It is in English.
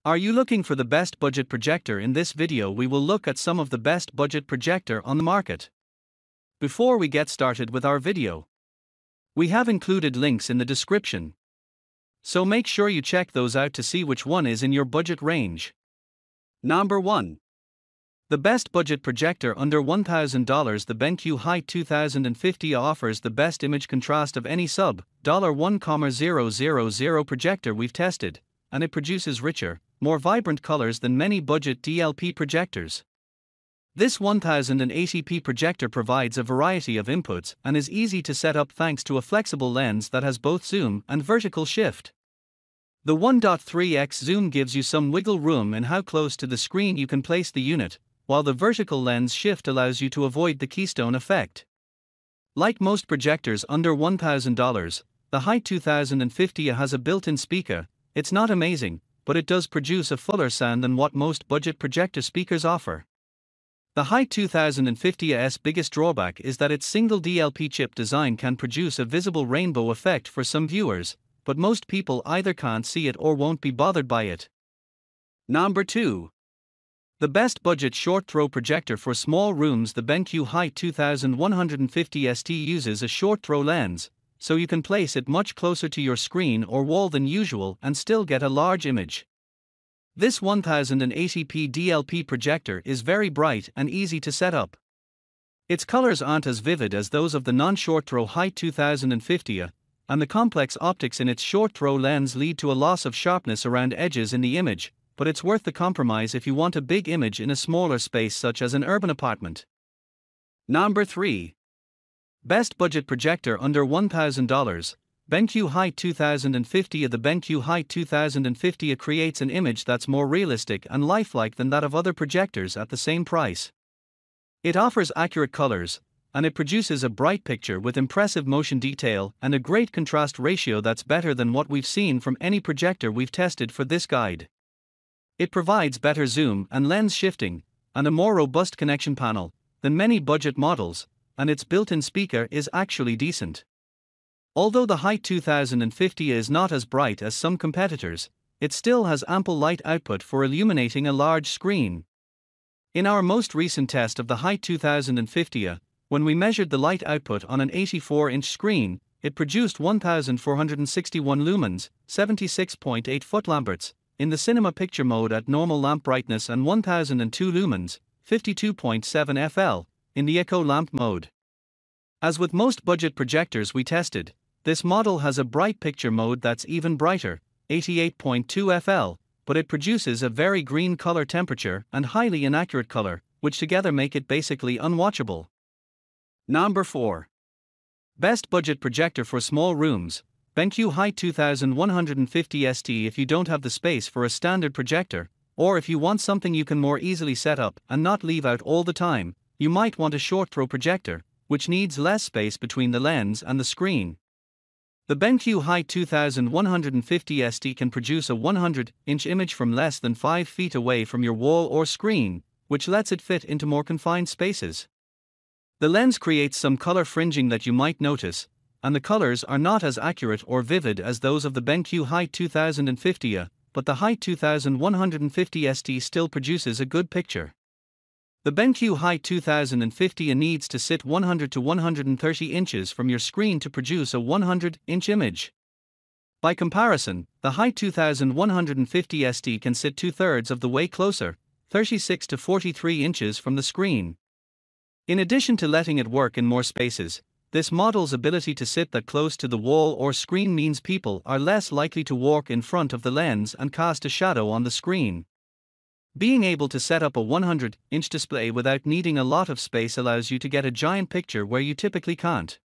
Are you looking for the best budget projector? In this video we will look at some of the best budget projector on the market. Before we get started with our video, we have included links in the description, so make sure you check those out to see which one is in your budget range. Number 1. The best budget projector under $1,000. The BenQ High 2050 offers the best image contrast of any sub-$1,000 projector we've tested, and it produces richer, more vibrant colors than many budget DLP projectors. This 1080p projector provides a variety of inputs and is easy to set up thanks to a flexible lens that has both zoom and vertical shift. The 1.3x zoom gives you some wiggle room in how close to the screen you can place the unit, while the vertical lens shift allows you to avoid the keystone effect. Like most projectors under $1,000, the High 2050 has a built-in speaker. It's not amazing, but it does produce a fuller sound than what most budget projector speakers offer. The High 2050's biggest drawback is that its single DLP chip design can produce a visible rainbow effect for some viewers, but most people either can't see it or won't be bothered by it. Number 2. The best budget short throw projector for small rooms. The BenQ High 2150 ST uses a short throw lens, so you can place it much closer to your screen or wall than usual and still get a large image. This 1080p DLP projector is very bright and easy to set up. Its colors aren't as vivid as those of the non-short throw High 2050, and the complex optics in its short throw lens lead to a loss of sharpness around edges in the image, but it's worth the compromise if you want a big image in a smaller space such as an urban apartment. Number 3. Best budget projector under $1,000. BenQ High 2050. The BenQ High 2050 creates an image that's more realistic and lifelike than that of other projectors at the same price. It offers accurate colors, and it produces a bright picture with impressive motion detail and a great contrast ratio that's better than what we've seen from any projector we've tested for this guide. It provides better zoom and lens shifting, and a more robust connection panel than many budget models, and its built-in speaker is actually decent. Although the High 2050 is not as bright as some competitors, it still has ample light output for illuminating a large screen. In our most recent test of the High 2050, when we measured the light output on an 84-inch screen, it produced 1461 lumens, 76.8 footlamberts, in the cinema picture mode at normal lamp brightness and 1002 lumens, 52.7 FL, in the echo lamp mode. As with most budget projectors we tested, this model has a bright picture mode that's even brighter, 88.2 FL, but it produces a very green color temperature and highly inaccurate color, which together make it basically unwatchable. Number 4. Best budget projector for small rooms. BenQ High 2150 ST. If you don't have the space for a standard projector, or if you want something you can more easily set up and not leave out all the time, you might want a short throw projector, which needs less space between the lens and the screen. The BenQ High 2150 ST can produce a 100-inch image from less than 5 feet away from your wall or screen, which lets it fit into more confined spaces. The lens creates some color fringing that you might notice, and the colors are not as accurate or vivid as those of the BenQ High 2050, but the High 2150 ST still produces a good picture. The BenQ High 2050 needs to sit 100 to 130 inches from your screen to produce a 100-inch image. By comparison, the High 2150 ST can sit 2/3 of the way closer, 36 to 43 inches from the screen. In addition to letting it work in more spaces, this model's ability to sit that close to the wall or screen means people are less likely to walk in front of the lens and cast a shadow on the screen. Being able to set up a 100-inch display without needing a lot of space allows you to get a giant picture where you typically can't.